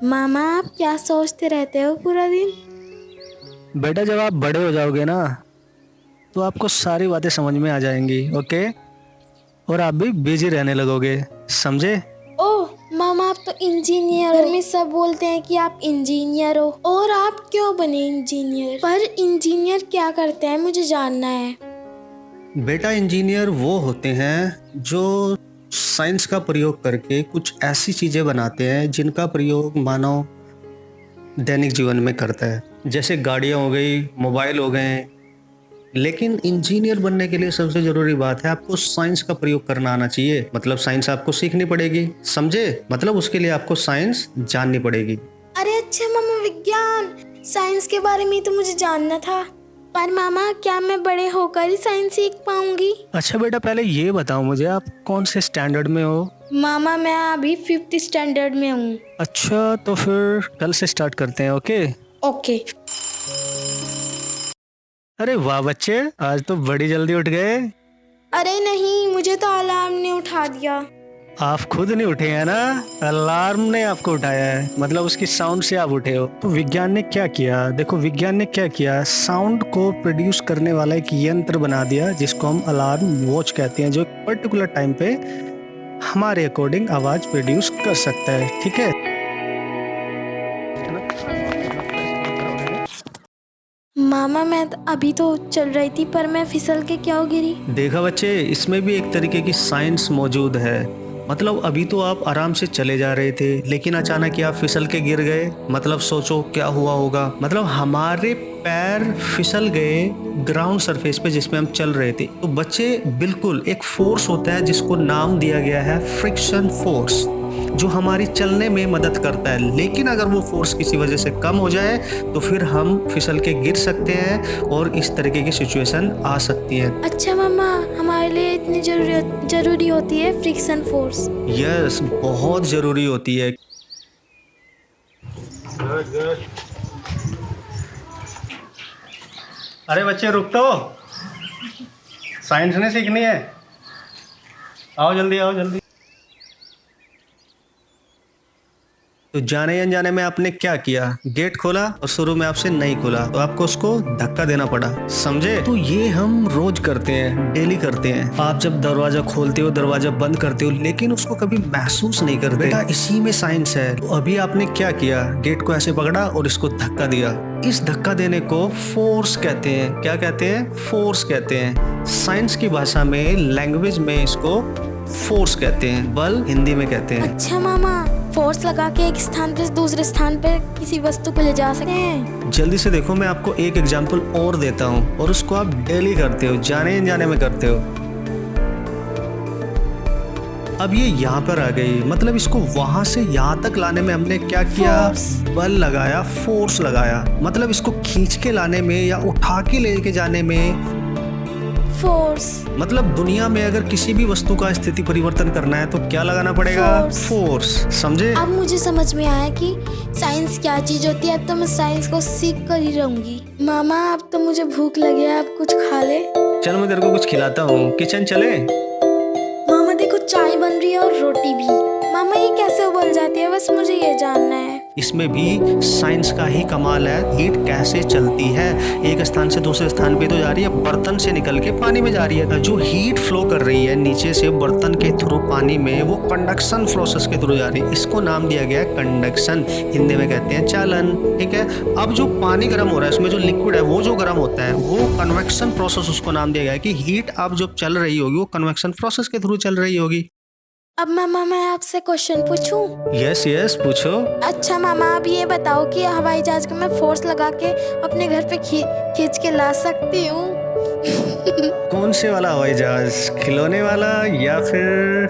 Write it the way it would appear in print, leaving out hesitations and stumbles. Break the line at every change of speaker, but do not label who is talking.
मामा आप क्या सोचते रहते हो पूरा दिन?
बेटा जब आप बड़े हो जाओगे ना तो आपको सारी बातें समझ में आ जाएंगी। ओके। और आप भी बिजी रहने लगोगे, समझे?
ओह मामा आप तो इंजीनियर हो। घर में सब बोलते हैं कि आप इंजीनियर हो। और आप क्यों बने इंजीनियर? पर इंजीनियर क्या करते हैं मुझे जानना है।
बेटा इंजीनियर वो होते हैं जो साइंस का प्रयोग करके कुछ ऐसी चीजें बनाते हैं जिनका प्रयोग मानव दैनिक जीवन में करता है, जैसे गाड़ियां हो गई, मोबाइल हो गए। लेकिन इंजीनियर बनने के लिए सबसे जरूरी बात है आपको साइंस का प्रयोग करना आना चाहिए। मतलब साइंस आपको सीखनी पड़ेगी, समझे? मतलब उसके लिए आपको साइंस जाननी पड़ेगी।
अरे अच्छा मामा, विज्ञान साइंस के बारे में तो मुझे जानना था। पर मामा क्या मैं बड़े होकर ही साइंस सीख पाऊंगी?
अच्छा बेटा पहले ये बताओ मुझे, आप कौन से स्टैंडर्ड में हो?
मामा मैं अभी 5th स्टैंडर्ड में हूँ।
अच्छा तो फिर कल से स्टार्ट करते हैं। ओके।
ओके।
अरे वाह बच्चे, आज तो बड़ी जल्दी उठ गए।
अरे नहीं, मुझे तो अलार्म ने उठा दिया।
आप खुद नहीं उठे हैं ना, अलार्म ने आपको उठाया है। मतलब उसकी साउंड से आप उठे हो। तो विज्ञान ने क्या किया, देखो विज्ञान ने क्या किया, साउंड को प्रोड्यूस करने वाला एक यंत्र बना दिया जिसको हम अलार्म वॉच कहते हैं, जो एक पर्टिकुलर टाइम पे हमारे अकॉर्डिंग आवाज प्रोड्यूस कर सकता है। ठीक है।
मामा मैं अभी तो चल रही थी पर मैं फिसल के क्यों गिरी?
देखा बच्चे, इसमें भी एक तरीके की साइंस मौजूद है। मतलब अभी तो आप आराम से चले जा रहे थे लेकिन अचानक ही आप फिसल के गिर गए। मतलब सोचो क्या हुआ होगा। मतलब हमारे पैर फिसल गए ग्राउंड सरफेस पे जिसमें हम चल रहे थे। तो बच्चे बिल्कुल एक फोर्स होता है जिसको नाम दिया गया है फ्रिक्शन फोर्स, जो हमारी चलने में मदद करता है। लेकिन अगर वो फोर्स किसी वजह से कम हो जाए तो फिर हम फिसल के गिर सकते हैं और इस तरीके की सिचुएशन आ सकती है।
अच्छा मामा, हमारे लिए इतनी जरूरी होती है फ्रिक्शन फोर्स?
यस, बहुत जरूरी होती है।
अरे बच्चे रुक तो, साइंस ने सीखनी है। आओ जल्दी, आओ जल्दी।
तो जाने अनजाने में आपने क्या किया, गेट खोला और शुरू में आपसे नहीं खुला तो आपको उसको धक्का देना पड़ा, समझे? तो ये हम रोज करते हैं, डेली करते हैं। आप जब दरवाजा खोलते हो, दरवाजा बंद करते हो, लेकिन उसको कभी महसूस नहीं करते। बेटा इसी में साइंस है। तो अभी आपने क्या किया, गेट को ऐसे पकड़ा और इसको धक्का दिया। इस धक्का देने को फोर्स कहते हैं। क्या कहते हैं? फोर्स कहते हैं। साइंस की भाषा में, लैंग्वेज में इसको फोर्स कहते हैं, बल हिंदी में कहते हैं।
अच्छा मामा, फोर्स लगा के एक स्थान से दूसरे स्थान पे किसी वस्तु को ले जा सकते हैं?
जल्दी से देखो, मैं आपको एक एग्जाम्पल और देता हूँ और उसको आप डेली करते हो, जाने अनजाने में करते हो। अब ये यहाँ पर आ गई, मतलब इसको वहां से यहाँ तक लाने में हमने क्या किया? बल लगाया, फोर्स लगाया। मतलब इसको खींच के लाने में या उठा के लेके जाने में
फोर्स।
मतलब दुनिया में अगर किसी भी वस्तु का स्थिति परिवर्तन करना है तो क्या लगाना पड़ेगा? फोर्स। समझे?
अब मुझे समझ में आया कि साइंस क्या चीज होती है। अब तो मैं साइंस को सीख कर ही रहूंगी। मामा अब तो मुझे भूख लगी है, अब कुछ खा ले।
चल मैं तेरे को कुछ खिलाता हूँ, किचन चले?
मामा देखो चाय बन रही है और रोटी भी। मामा ये कैसे उबल जाती है, बस मुझे ये जानना है।
इसमें भी साइंस का ही कमाल है। हीट कैसे चलती है, एक स्थान से दूसरे स्थान पे तो जा रही है, बर्तन से निकल के पानी में जा रही है। जो हीट फ्लो कर रही है नीचे से बर्तन के थ्रू पानी में, वो कंडक्शन प्रोसेस के थ्रू जा रही है। इसको नाम दिया गया है कंडक्शन, हिंदी में कहते हैं चालन। ठीक है। अब जो पानी गर्म हो रहा है, उसमें जो लिक्विड है वो जो गर्म होता है, वो कन्वेक्शन प्रोसेस उसको नाम दिया गया है कि हीट अब जो चल रही होगी वो कन्वेक्शन प्रोसेस के थ्रू चल रही होगी।
अब मामा मैं आपसे क्वेश्चन पूछूं?
यस यस, पूछो।
अच्छा मामा, अब ये बताओ कि हवाई जहाज को मैं फोर्स लगा के अपने घर पे खींच के ला सकती हूँ?
कौन से वाला हवाई जहाज, खिलौने वाला या फिर